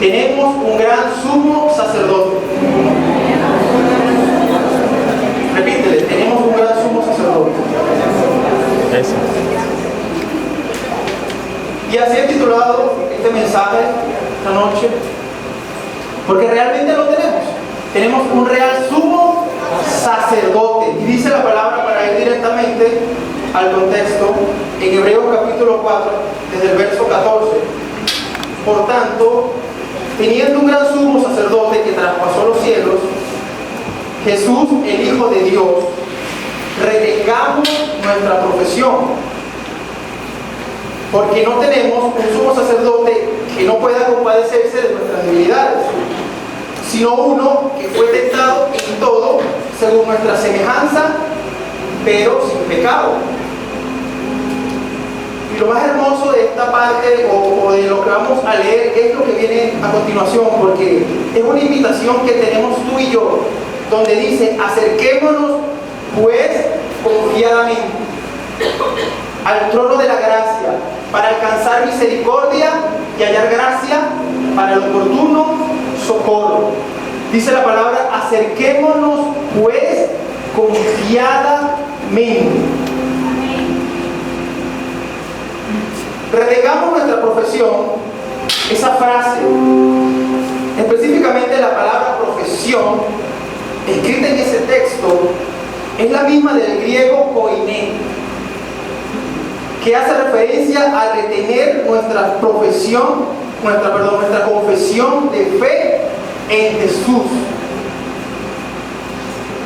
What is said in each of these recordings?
tenemos un gran sumo sacerdote. Repítele, tenemos un gran sumo sacerdote. Eso. Y así he titulado este mensaje esta noche, porque realmente lo tenemos. Tenemos un real sumo sacerdote. Y dice la palabra, para ir directamente al contexto, en Hebreos capítulo 4, desde el verso 14. Por tanto, teniendo un gran sumo sacerdote que traspasó los cielos, Jesús, el Hijo de Dios, retengamos nuestra profesión. Porque no tenemos un sumo sacerdote que no pueda compadecerse de nuestras debilidades, sino uno que fue tentado en todo según nuestra semejanza, pero sin pecado. Y lo más hermoso de esta parte o de lo que vamos a leer es lo que viene a continuación, porque es una invitación que tenemos tú y yo, donde dice: acerquémonos pues confiadamente al trono de la gracia, para alcanzar misericordia y hallar gracia para el oportuno socorro. Dice la palabra: acerquémonos pues confiadamente. Retengamos nuestra profesión. Esa frase, específicamente la palabra profesión, escrita en ese texto, es la misma del griego koiné, que hace referencia a retener nuestra profesión, nuestra confesión de fe en Jesús.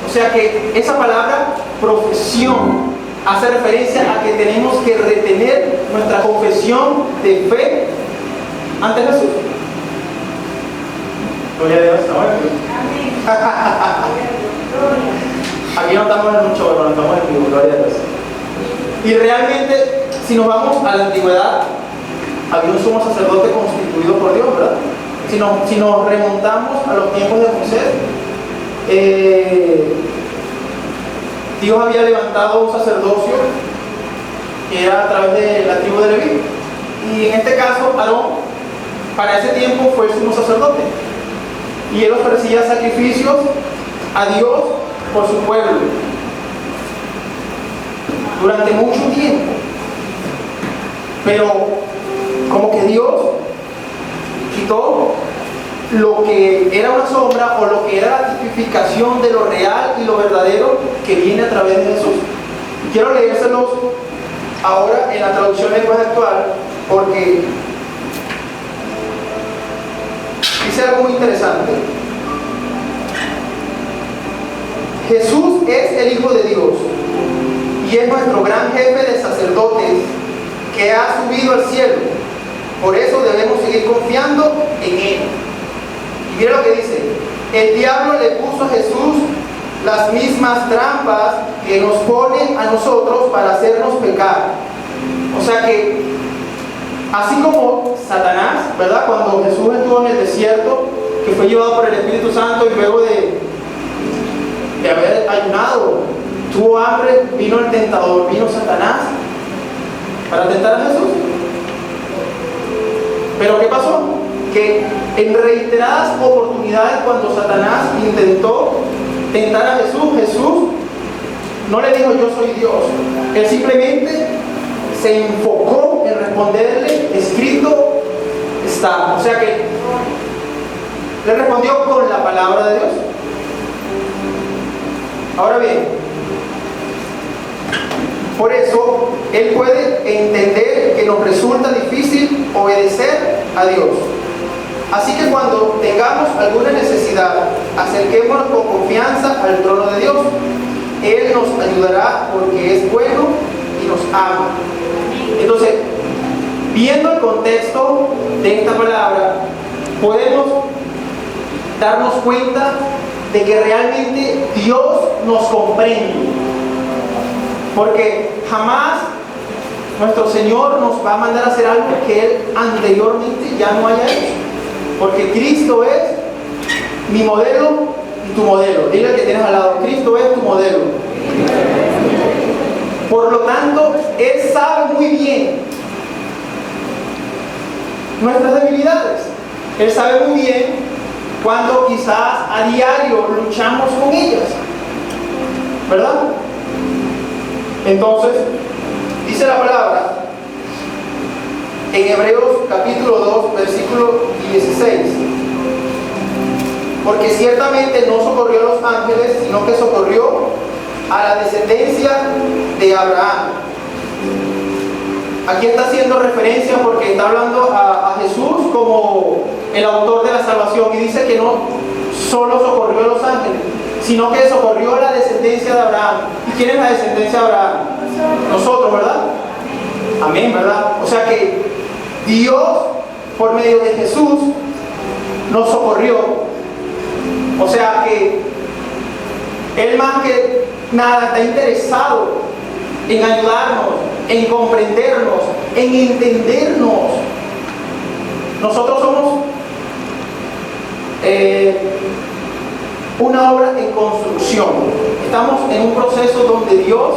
O sea que esa palabra profesión hace referencia a que tenemos que retener nuestra confesión de fe ante Jesús. Gloria a Dios. Aquí no estamos en un show, no estamos en vivo, gloria a Dios. Y realmente, si nos vamos a la antigüedad, había un sumo sacerdote constituido por Dios, ¿verdad? Si nos remontamos a los tiempos de Moisés, Dios había levantado un sacerdocio que era a través de la tribu de Leví. Y en este caso, Aarón, para ese tiempo fue el sumo sacerdote. Y él ofrecía sacrificios a Dios por su pueblo durante mucho tiempo. Pero como que Dios quitó lo que era una sombra o lo que era la tipificación de lo real y lo verdadero que viene a través de Jesús. Quiero leérselos ahora en la traducción lenguaje actual, porque dice algo muy interesante. Jesús es el Hijo de Dios y es nuestro gran jefe de sacerdotes que ha subido al cielo. Por eso debemos seguir confiando en Él. Y mira lo que dice: el diablo le puso a Jesús las mismas trampas que nos pone a nosotros para hacernos pecar. O sea que, así como Satanás, ¿verdad? Cuando Jesús estuvo en el desierto, que fue llevado por el Espíritu Santo y luego de haber ayunado, tuvo hambre, vino el tentador, vino Satanás para tentar a Jesús. Pero ¿qué pasó? Que en reiteradas oportunidades, cuando Satanás intentó tentar a Jesús, Jesús no le dijo: yo soy Dios. Él simplemente se enfocó en responderle: escrito está. O sea que le respondió con la palabra de Dios. Ahora bien, por eso Él puede entender que nos resulta difícil obedecer a Dios. Así que cuando tengamos alguna necesidad, acerquémonos con confianza al trono de Dios. Él nos ayudará porque es bueno y nos ama. Entonces, viendo el contexto de esta palabra, podemos darnos cuenta de que realmente Dios nos comprende. Porque jamás nuestro Señor nos va a mandar a hacer algo que Él anteriormente ya no haya hecho. Porque Cristo es mi modelo y tu modelo. Dile al que tienes al lado: Cristo es tu modelo. Por lo tanto, Él sabe muy bien nuestras debilidades. Él sabe muy bien cuando quizás a diario luchamos con ellas, ¿verdad? Entonces, dice la palabra en Hebreos capítulo 2, versículo 16. Porque ciertamente no socorrió a los ángeles, sino que socorrió a la descendencia de Abraham. Aquí está haciendo referencia porque está hablando a Jesús como el autor de la salvación, y dice que no solo socorrió a los ángeles, sino que socorrió a la descendencia de Abraham. ¿Y quién es la descendencia de Abraham? Nosotros, ¿verdad? Amén, ¿verdad? O sea que Dios, por medio de Jesús, nos socorrió. O sea que Él más que nada está interesado en ayudarnos, en comprendernos, en entendernos. Nosotros somos una obra en construcción. Estamos en un proceso donde Dios,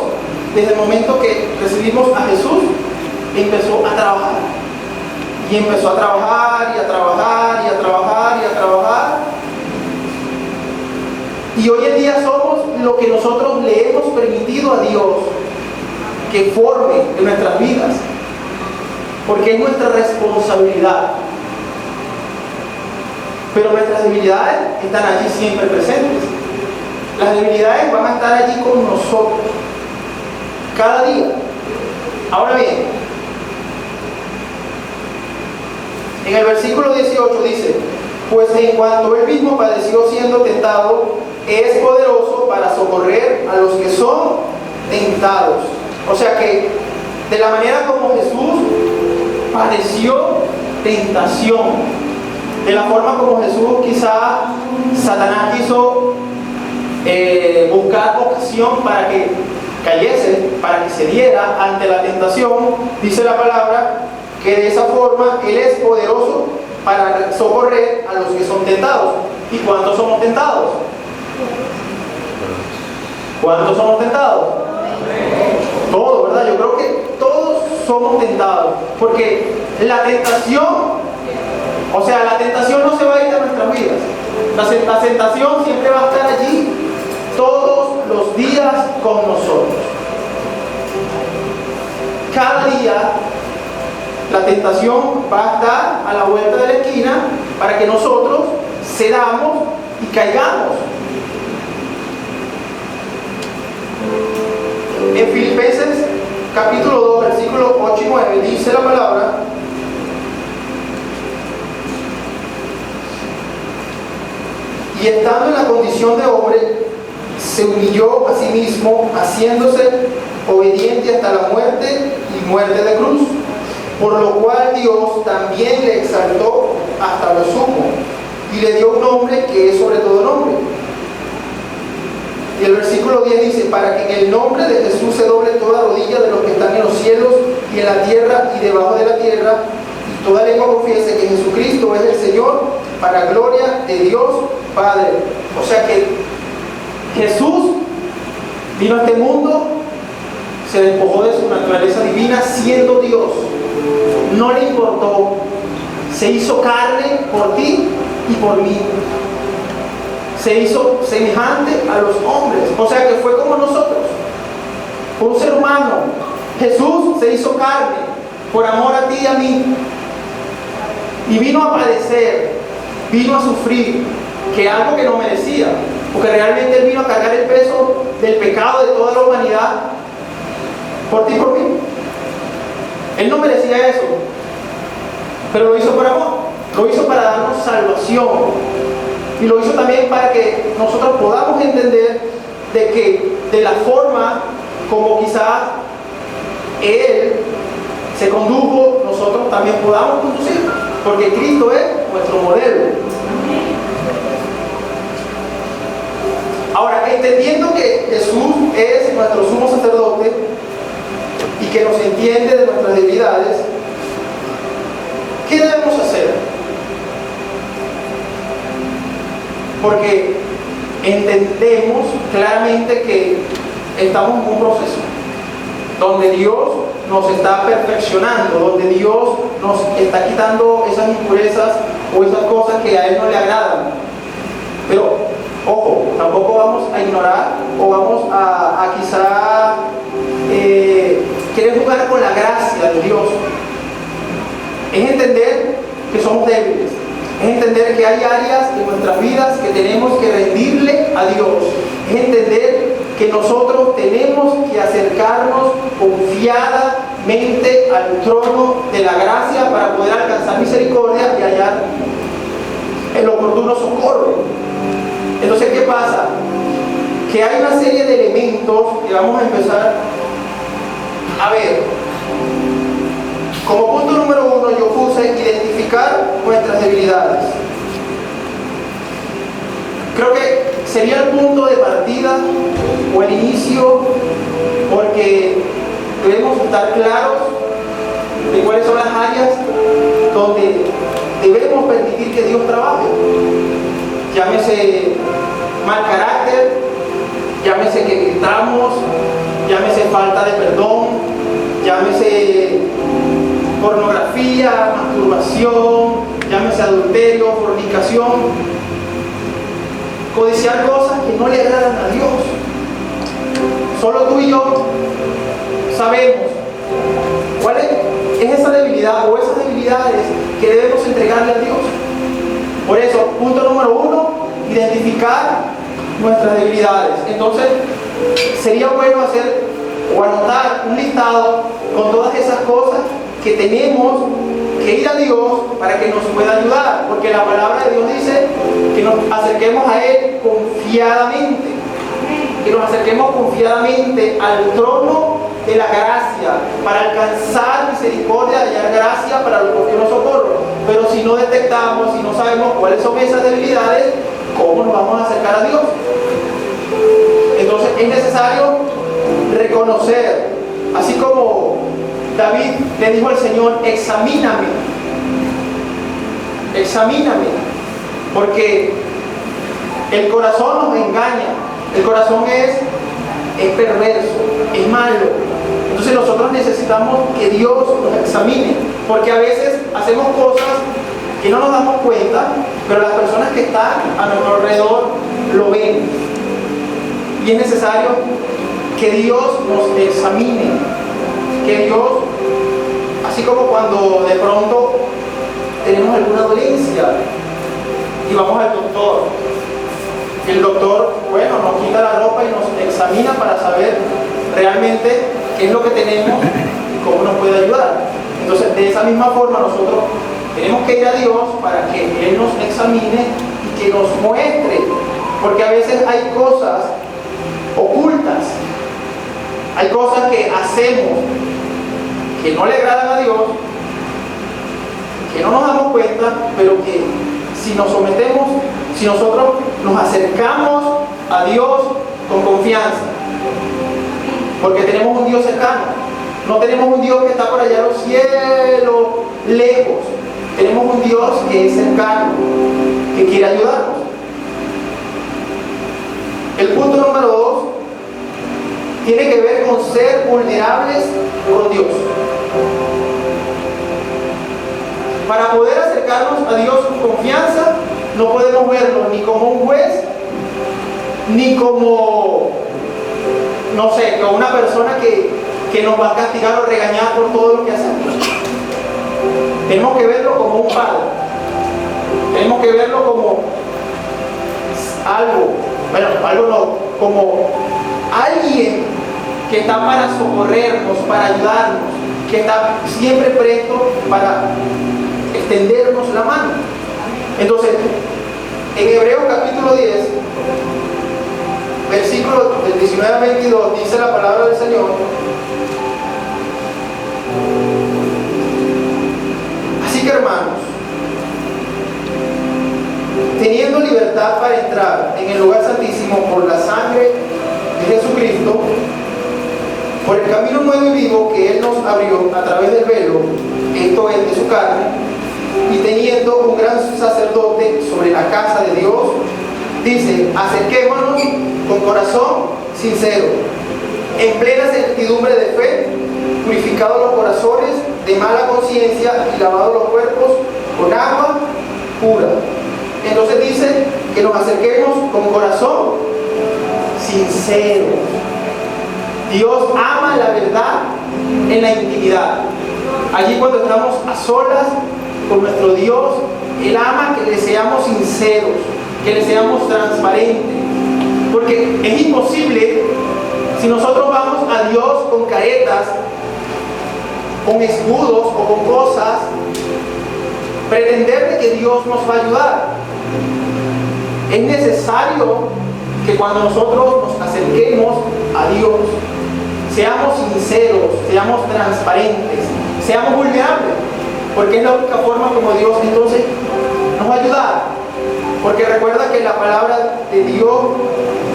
desde el momento que recibimos a Jesús, empezó a trabajar. Y empezó a trabajar y a trabajar y a trabajar y a trabajar. Y hoy en día somos lo que nosotros le hemos permitido a Dios que forme en nuestras vidas, porque es nuestra responsabilidad. Pero nuestras debilidades están allí siempre presentes. Las debilidades van a estar allí con nosotros cada día. Ahora bien, en el versículo 18 dice: pues en cuanto Él mismo padeció siendo tentado, es poderoso para socorrer a los que son tentados. O sea que de la manera como Jesús padeció tentación, de la forma como Jesús quizá Satanás quiso buscar ocasión para que cayese, para que se diera ante la tentación, dice la palabra que de esa forma Él es poderoso para socorrer a los que son tentados. ¿Y cuántos somos tentados? ¿Cuántos somos tentados? Todos, ¿verdad? Yo creo que todos somos tentados, porque la tentación, o sea, la tentación no se va a ir de nuestras vidas. La tentación siempre va a estar allí todos los días con nosotros. Cada día la tentación va a estar a la vuelta de la esquina para que nosotros cedamos y caigamos. En Filipenses capítulo 2, versículos 8 y 9 dice la palabra: y estando en la condición de hombre, se humilló a sí mismo, haciéndose obediente hasta la muerte y muerte de cruz, por lo cual Dios también le exaltó hasta lo sumo y le dio un nombre que es sobre todo nombre. Y el versículo 10 dice: para que en el nombre de Jesús se doble toda rodilla de los que están en los cielos y en la tierra y debajo de la tierra, y toda lengua confiese que Jesucristo es el Señor, para gloria de Dios Padre. O sea que Jesús vino a este mundo, se despojó de su naturaleza divina siendo Dios. No le importó, se hizo carne por ti y por mí. Se hizo semejante a los hombres, o sea que fue como nosotros, un ser humano. Jesús se hizo carne por amor a ti y a mí, y vino a padecer, vino a sufrir, que algo que no merecía, porque realmente Él vino a cargar el peso del pecado de toda la humanidad por ti y por mí. Él no merecía eso, pero lo hizo por amor, lo hizo para darnos salvación. Y lo hizo también para que nosotros podamos entender de que de la forma como quizás Él se condujo, nosotros también podamos conducir, porque Cristo es nuestro modelo. Ahora, entendiendo que Jesús es nuestro sumo sacerdote y que nos entiende de nuestras debilidades, ¿qué debemos hacer? Porque entendemos claramente que estamos en un proceso donde Dios nos está perfeccionando, donde Dios nos está quitando esas impurezas o esas cosas que a Él no le agradan. Pero, ojo, tampoco vamos a ignorar o vamos a quizá querer jugar con la gracia de Dios. Es entender que somos débiles, es entender que hay áreas en nuestras vidas que tenemos que rendirle a Dios, es entender que nosotros tenemos que acercarnos confiadamente al trono de la gracia para poder alcanzar misericordia y hallar el oportuno socorro. Entonces, ¿qué pasa? Que hay una serie de elementos que vamos a empezar a ver. Como punto número 1 yo puse identificar nuestras debilidades. Creo que sería el punto de partida o el inicio, porque debemos estar claros de cuáles son las áreas donde debemos permitir que Dios trabaje. Llámese mal carácter, llámese que gritamos, llámese falta de perdón, llámese pornografía, masturbación, llámese adulterio, fornicación, codiciar cosas que no le agradan a Dios. Solo tú y yo sabemos cuál es esa debilidad o esas debilidades que debemos entregarle a Dios. Por eso, punto número 1, identificar nuestras debilidades. Entonces, sería bueno hacer o anotar un listado con todas esas cosas que tenemos que ir a Dios para que nos pueda ayudar, porque la palabra de Dios dice que nos acerquemos a Él confiadamente, que nos acerquemos confiadamente al trono de la gracia para alcanzar misericordia y hallar gracia para el oportuno socorro. Pero si no detectamos, si no sabemos cuáles son esas debilidades, ¿cómo nos vamos a acercar a Dios? Entonces es necesario reconocer, así como David le dijo al Señor: examíname, porque el corazón nos engaña, el corazón es perverso, es malo. Entonces nosotros necesitamos que Dios nos examine, porque a veces hacemos cosas que no nos damos cuenta, pero las personas que están a nuestro alrededor lo ven. Y es necesario que Dios nos examine, que Dios, así como cuando de pronto tenemos alguna dolencia y vamos al doctor, el doctor, bueno, nos quita la ropa y nos examina para saber realmente qué es lo que tenemos y cómo nos puede ayudar. Entonces, de esa misma forma nosotros tenemos que ir a Dios para que Él nos examine y que nos muestre, porque a veces hay cosas ocultas, hay cosas que hacemos que no le agradan a Dios, que no nos damos cuenta, pero que si nos sometemos, si nosotros nos acercamos a Dios con confianza, porque tenemos un Dios cercano, no tenemos un Dios que está por allá en los cielos, lejos, tenemos un Dios que es cercano, que quiere ayudarnos. El punto número 2 tiene que ver con ser vulnerables con Dios. Para poder acercarnos a Dios con confianza, no podemos verlo ni como un juez, ni como, no sé, como una persona que nos va a castigar o regañar por todo lo que hacemos. Tenemos que verlo como un padre. Tenemos que verlo como algo no, como alguien que está para socorrernos, para ayudarnos, que está siempre presto para extendernos la mano. Entonces, en Hebreos capítulo 10, versículos del 19 al 22, dice la palabra del Señor: así que, hermanos, teniendo libertad para entrar en el lugar santísimo por la sangre de Jesucristo, por el camino nuevo y vivo que Él nos abrió a través del velo, esto es, de su carne, y teniendo un gran sacerdote sobre la casa de Dios, dice: acerquémonos con corazón sincero, en plena certidumbre de fe, purificados los corazones de mala conciencia y lavados los cuerpos con agua pura. Entonces dice que nos acerquemos con corazón sincero. Dios ama la verdad en la intimidad. Allí cuando estamos a solas con nuestro Dios, Él ama que le seamos sinceros, que le seamos transparentes. Porque es imposible, si nosotros vamos a Dios con caretas, con escudos o con cosas, pretender que Dios nos va a ayudar. Es necesario que cuando nosotros nos acerquemos a Dios, seamos sinceros, seamos transparentes, seamos vulnerables, porque es la única forma como Dios entonces nos va a ayudar. Porque recuerda que la palabra de Dios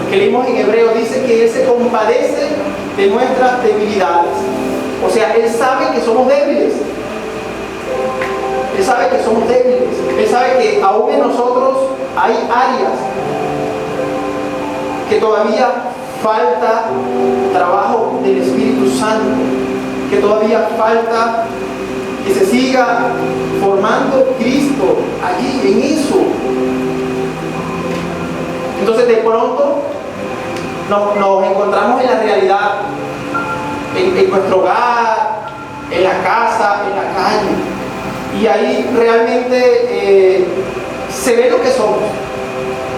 que leímos en Hebreo dice que Él se compadece de nuestras debilidades. O sea, Él sabe que somos débiles. Él sabe que somos débiles. Él sabe que aún en nosotros hay áreas que todavía falta trabajo del Espíritu Santo, que todavía falta que se siga formando Cristo allí, en eso. Entonces de pronto nos encontramos en la realidad, en nuestro hogar, en la casa, en la calle, y ahí realmente se ve lo que somos,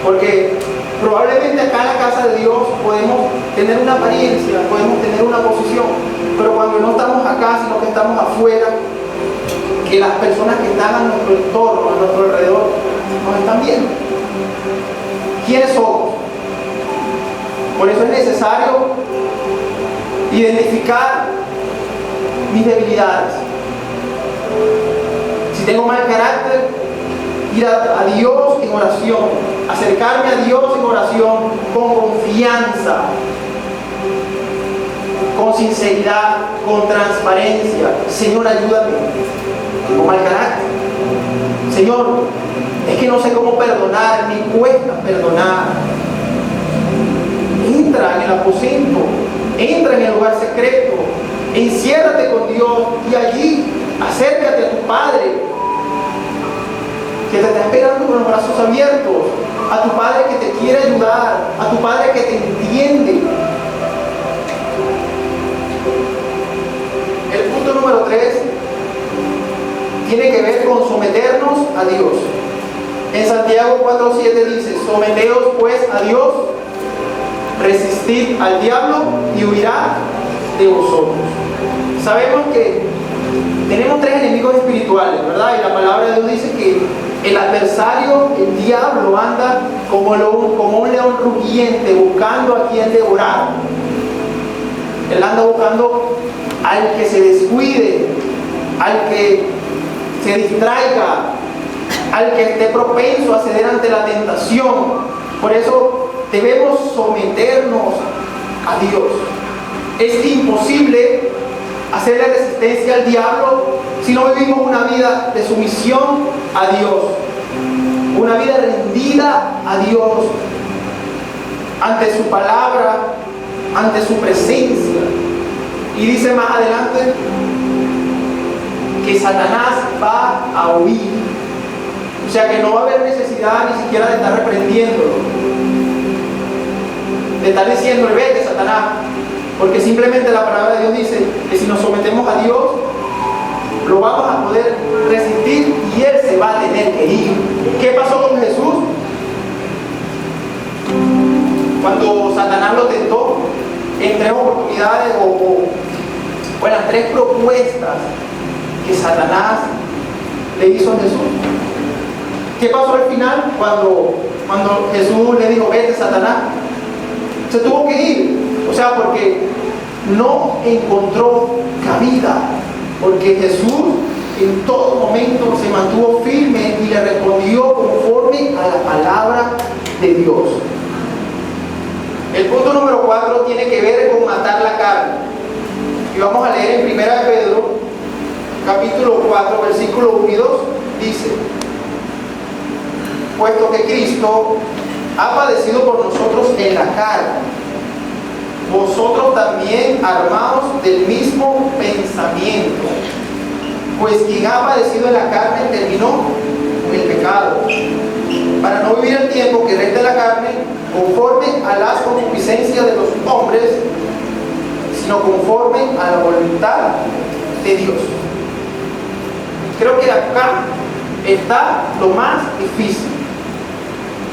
porque probablemente acá en la casa de Dios podemos tener una apariencia, podemos tener una posición, pero cuando no estamos acá, sino que estamos afuera, que las personas que están a nuestro entorno, a nuestro alrededor, nos están viendo. ¿Quiénes somos? Por eso es necesario identificar mis debilidades. Si tengo mal carácter, ir a Dios en oración, acercarme a Dios en oración con confianza, con sinceridad, con transparencia. Señor, ayúdame, tengo mal carácter. Señor, es que no sé cómo perdonar, me cuesta perdonar. Entra en el aposento, entra en el lugar secreto, enciérrate con Dios y allí acércate a tu Padre, que te está esperando con los brazos abiertos, a tu Padre que te quiere ayudar, a tu Padre que te entiende. El punto número 3 tiene que ver con someternos a Dios. En Santiago 4:7 dice: someteos pues a Dios, resistid al diablo y huirá de vosotros. Sabemos que tenemos 3 enemigos espirituales, ¿verdad? Y la palabra de Dios dice que el adversario, el diablo, anda como un león rugiente buscando a quien devorar. Él anda buscando al que se descuide, al que se distraiga, al que esté propenso a ceder ante la tentación. Por eso debemos someternos a Dios. Es imposible hacerle resistencia al diablo si no vivimos una vida de sumisión a Dios, una vida rendida a Dios, ante su palabra, ante su presencia. Y dice más adelante que Satanás va a huir. O sea que no va a haber necesidad ni siquiera de estar reprendiéndolo, de estar diciendo vete, Satanás, porque simplemente la palabra de Dios dice que si nos sometemos a Dios, lo vamos a poder resistir y Él se va a tener que ir. ¿Qué pasó con Jesús? Cuando Satanás lo tentó en 3 oportunidades o en las 3 propuestas que Satanás le hizo a Jesús. ¿Qué pasó al final? Cuando Jesús le dijo, vete, Satanás, se tuvo que ir. O sea, porque no encontró cabida. Porque Jesús en todo momento se mantuvo firme y le respondió conforme a la palabra de Dios. El punto número 4 tiene que ver con matar la carne. Y vamos a leer en 1 Pedro, capítulo 4, versículo 1 y 2, dice: puesto que Cristo ha padecido por nosotros en la carne, vosotros también armaos del mismo pensamiento, pues quien ha padecido en la carne terminó con el pecado, para no vivir el tiempo que resta en la carne conforme a las concupiscencias de los hombres, sino conforme a la voluntad de Dios. Creo que acá está lo más difícil: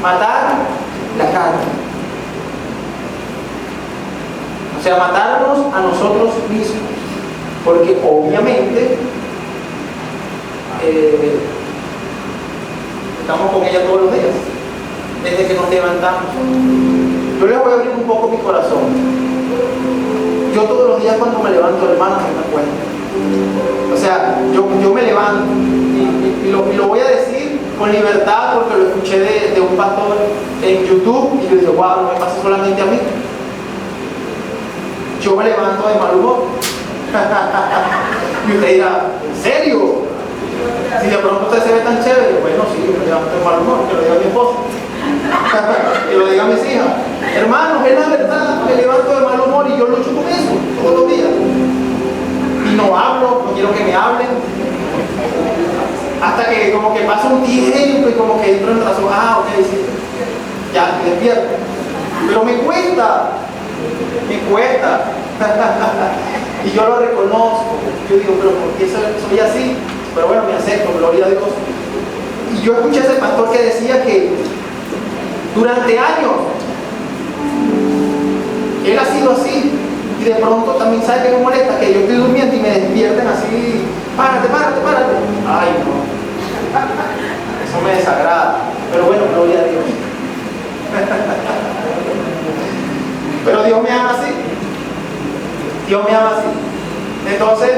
matar la carne. O sea, matarnos a nosotros mismos, porque obviamente estamos con ella todos los días, desde que nos levantamos. Yo les voy a abrir un poco mi corazón. Yo todos los días cuando me levanto, hermanos, me da cuenta. O sea, yo me levanto y lo voy a decir con libertad, porque lo escuché de un pastor en YouTube y yo digo, wow, no me pasa solamente a mí. Yo me levanto de mal humor. Y usted dirá, ¿en serio? Si de pronto usted se ve tan chévere, bueno, sí, me levanto de mal humor, que lo diga mi esposa, que lo diga mis hijas. Hermanos, es la verdad, me levanto de mal humor y yo lucho con eso todos los días. Y no hablo, no quiero que me hablen. Hasta que como que pasa un tiempo y como que entro en razón, ok, sí, ya me despierto. Pero me cuesta. Y yo lo reconozco. Yo digo, pero ¿por qué soy así? Pero bueno, me acepto, gloria a Dios. Y yo escuché a ese pastor que decía que durante años él ha sido así. Y de pronto también sabe que me molesta, que yo estoy durmiendo y me despierten así, párate. Ay, no. Eso me desagrada. Pero bueno, gloria a Dios. Pero Dios me ama así. Dios me ama así. Entonces,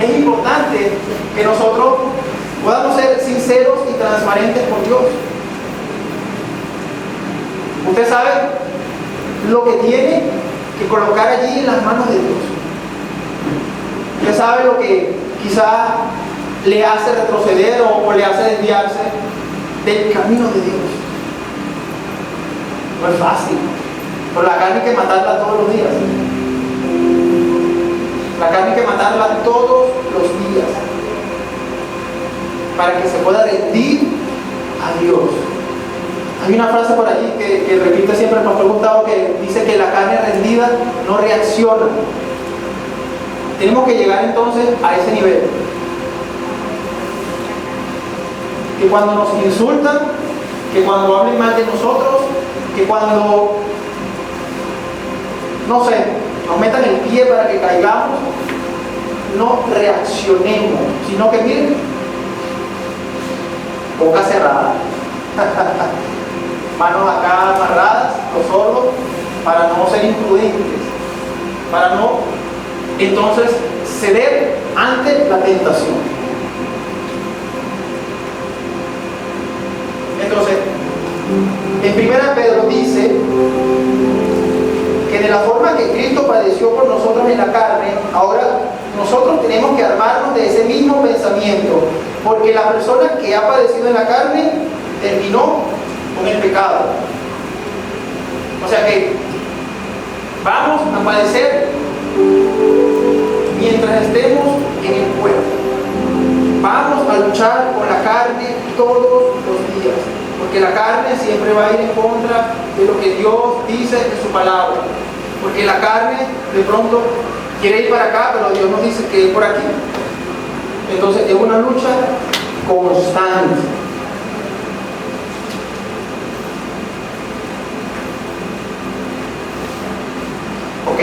es importante que nosotros podamos ser sinceros y transparentes con Dios. Usted sabe lo que tiene que colocar allí en las manos de Dios. Usted sabe lo que quizás le hace retroceder o le hace desviarse del camino de Dios. No es fácil. Pero la carne hay que matarla todos los días. La carne hay que matarla todos los días para que se pueda rendir a Dios. Hay una frase por allí que repite siempre el pastor Gustavo, que dice que la carne rendida no reacciona. Tenemos que llegar entonces a ese nivel. Que cuando nos insultan, que cuando hablen mal de nosotros, que cuando, no sé, nos metan el pie para que caigamos, no reaccionemos, sino que miren, boca cerrada, manos acá amarradas, los sordos, para no ser imprudentes, para no entonces ceder ante la tentación. Entonces, en 1 Pedro dice que de la forma que Cristo padeció por nosotros en la carne, ahora nosotros tenemos que armarnos de ese mismo pensamiento, porque la persona que ha padecido en la carne terminó con el pecado. O sea que vamos a padecer mientras estemos en el cuerpo. Vamos a luchar con la carne todos los días, porque la carne siempre va a ir en contra de lo que Dios dice en su palabra. Porque la carne de pronto quiere ir para acá, pero Dios nos dice que es por aquí. Entonces es una lucha constante. Ok,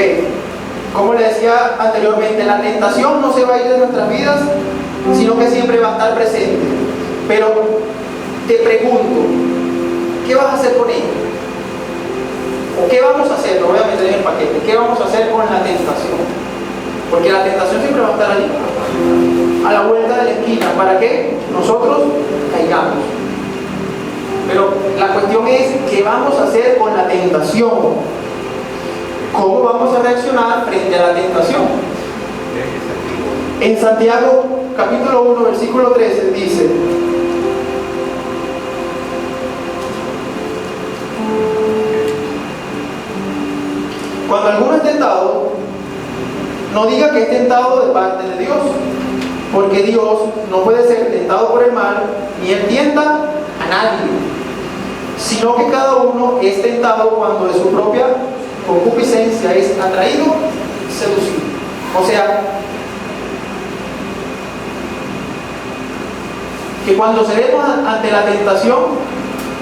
como le decía anteriormente, la tentación no se va a ir de nuestras vidas, sino que siempre va a estar presente. Pero te pregunto, ¿qué vas a hacer con ella? ¿O qué vamos a hacer? Lo voy a meter en el paquete. ¿Qué vamos a hacer con la tentación? Porque la tentación siempre va a estar allí, a la vuelta de la esquina, para que nosotros caigamos. Pero la cuestión es, ¿qué vamos a hacer con la tentación? ¿Cómo vamos a reaccionar frente a la tentación? En Santiago capítulo 1 versículo 13 dice: Cuando alguno es tentado, no diga que es tentado de parte de Dios, porque Dios no puede ser tentado por el mal, ni él tienta a nadie, sino que cada uno es tentado cuando de su propia concupiscencia es atraído y seducido. O sea, que cuando cedemos ante la tentación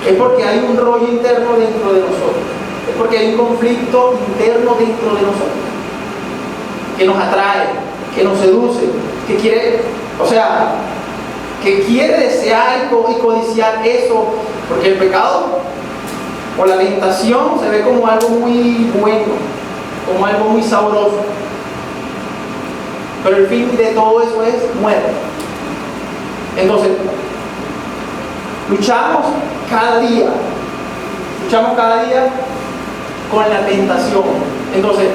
es porque hay un rollo interno dentro de nosotros, es porque hay un conflicto interno dentro de nosotros que nos atrae, que nos seduce, que quiere, o sea, que quiere desear y codiciar eso, porque el pecado o la tentación se ve como algo muy bueno, como algo muy sabroso, pero el fin de todo eso es muerte. Entonces, luchamos cada día con la tentación. Entonces,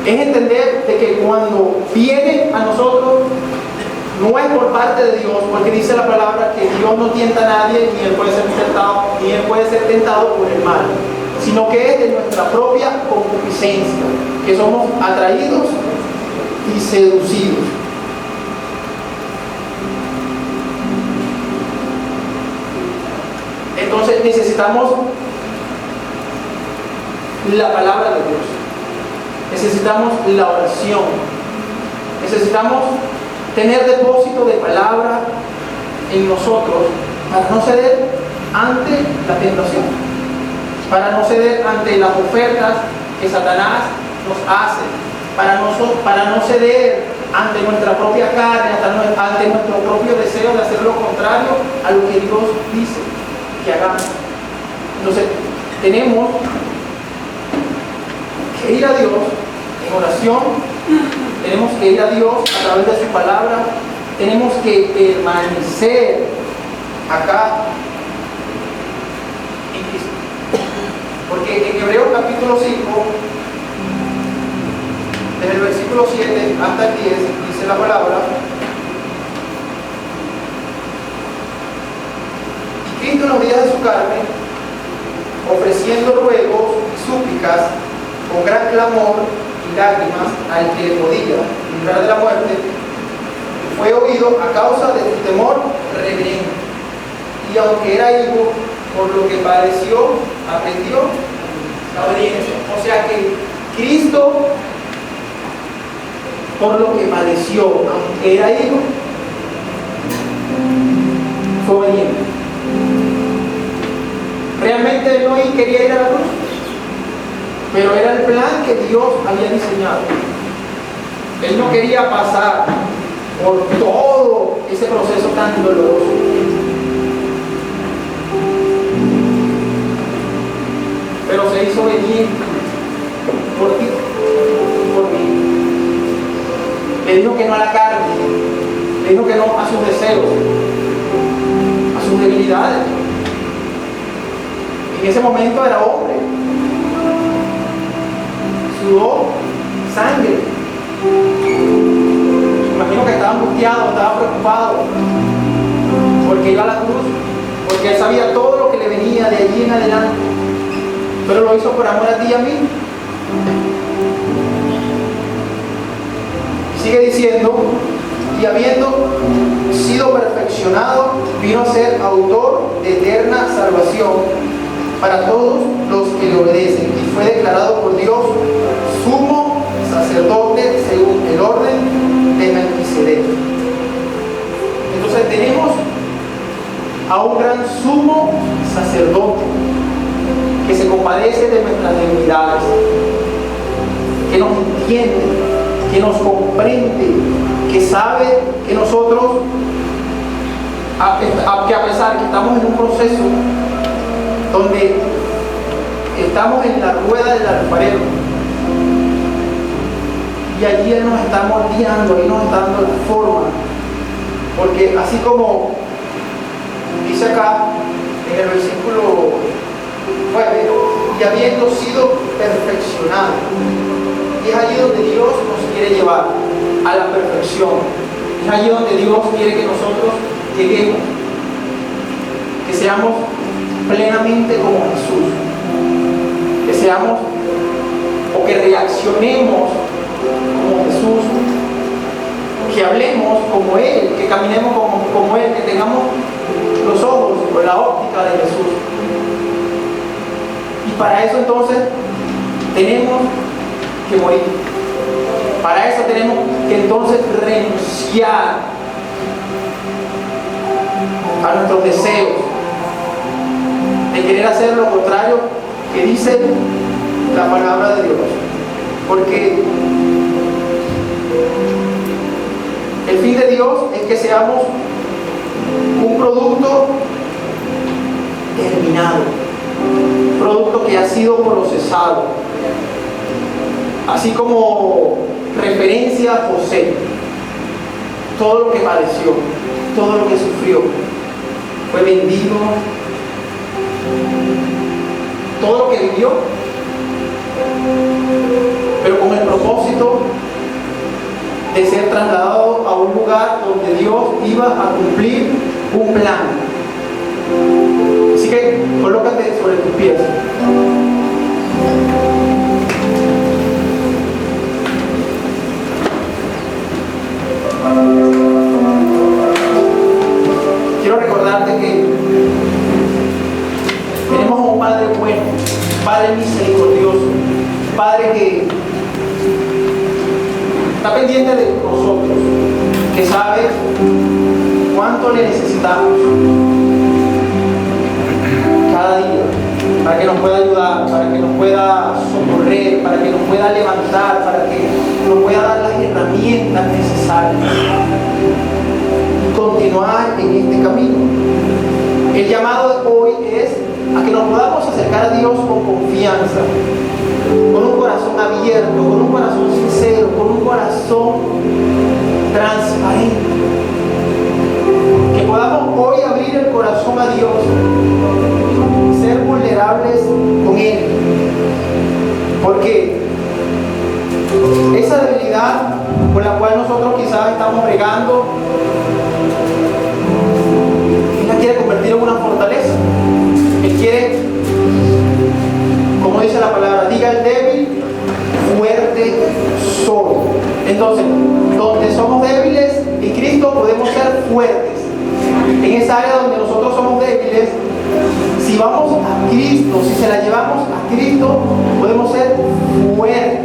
es entender de que cuando viene a nosotros no es por parte de Dios, porque dice la palabra que Dios no tienta a nadie, ni él puede ser tentado por el mal, sino que es de nuestra propia concupiscencia, que somos atraídos y seducidos. Entonces necesitamos la palabra de Dios, necesitamos la oración, necesitamos tener depósito de palabra en nosotros para no ceder ante la tentación, para no ceder ante las ofertas que Satanás nos hace, para no ceder ante nuestra propia carne, ante nuestro propio deseo de hacer lo contrario a lo que Dios dice que hagamos. Entonces, tenemos que ir a Dios en oración, tenemos que ir a Dios a través de su palabra, tenemos que permanecer acá en Cristo. Porque en Hebreos capítulo 5, desde el versículo 7 hasta el 10, dice la palabra: y Cristo en los días de su carne, ofreciendo ruegos y súplicas con gran clamor y lágrimas al que le podía librar de la muerte, fue oído a causa de su temor reverente, y aunque era hijo, por lo que padeció, aprendió la obediencia. O sea que Cristo, por lo que padeció, aunque era hijo, fue obediente. Realmente él no quería ir a la cruz, pero era el plan que Dios había diseñado. Él no quería pasar por todo ese proceso tan doloroso. Pero se hizo obediente por ti y por mí. Le dijo que no a la carne, le dijo que no a sus deseos, a sus debilidades. En ese momento era hombre, sudó sangre. Me imagino que estaba angustiado, estaba preocupado porque iba a la cruz, porque él sabía todo lo que le venía de allí en adelante, pero lo hizo por amor a ti y a mí. Sigue diciendo: y habiendo sido perfeccionado, vino a ser autor de eterna salvación para todos los que le obedecen, y fue declarado por Dios sumo sacerdote según el orden de Melquisedec. Entonces tenemos a un gran sumo sacerdote que se compadece de nuestras debilidades, que nos entiende, que nos comprende, que sabe que nosotros, que a pesar que estamos en un proceso donde estamos en la rueda del alfarero, y allí Él nos está moldeando, Él nos está dando la forma, porque así como dice acá en el versículo 9, y habiendo sido perfeccionado, y es allí donde Dios nos quiere llevar a la perfección, es allí donde Dios quiere que nosotros lleguemos, que seamos plenamente como Jesús, que seamos o que reaccionemos como Jesús, que hablemos como Él, que caminemos como Él, que tengamos los ojos o la óptica de Jesús. Y para eso entonces tenemos que morir. Para eso tenemos que entonces renunciar a nuestros deseos de querer hacer lo contrario que dice la palabra de Dios. Porque el fin de Dios es que seamos un producto terminado, un producto que ha sido procesado, así como referencia a José. Todo lo que padeció, todo lo que sufrió, fue vendido, todo lo que vivió, pero con el propósito de ser trasladado a un lugar donde Dios iba a cumplir un plan. Así que colócate sobre tus pies. Quiero recordarte que tenemos un Padre bueno, Padre misericordioso, Padre que está pendiente de nosotros, que sabe cuánto le necesitamos cada día, para que nos pueda ayudar, para que nos pueda socorrer, para que nos pueda levantar, para que nos pueda dar las herramientas necesarias y continuar en este camino. El llamado de hoy es a que nos podamos acercar a Dios con confianza, con un corazón abierto, con un corazón sincero, con un corazón transparente. Que podamos hoy abrir el corazón a Dios, ser vulnerables con Él. Porque esa debilidad con la cual nosotros quizás estamos bregando, Él la quiere convertir en una fortaleza. Él quiere, como dice la palabra, diga el débil, fuerte soy. Entonces, donde somos débiles en Cristo podemos ser fuertes. En esa área donde nosotros somos débiles, si vamos a Cristo, si se la llevamos a Cristo, podemos ser fuertes.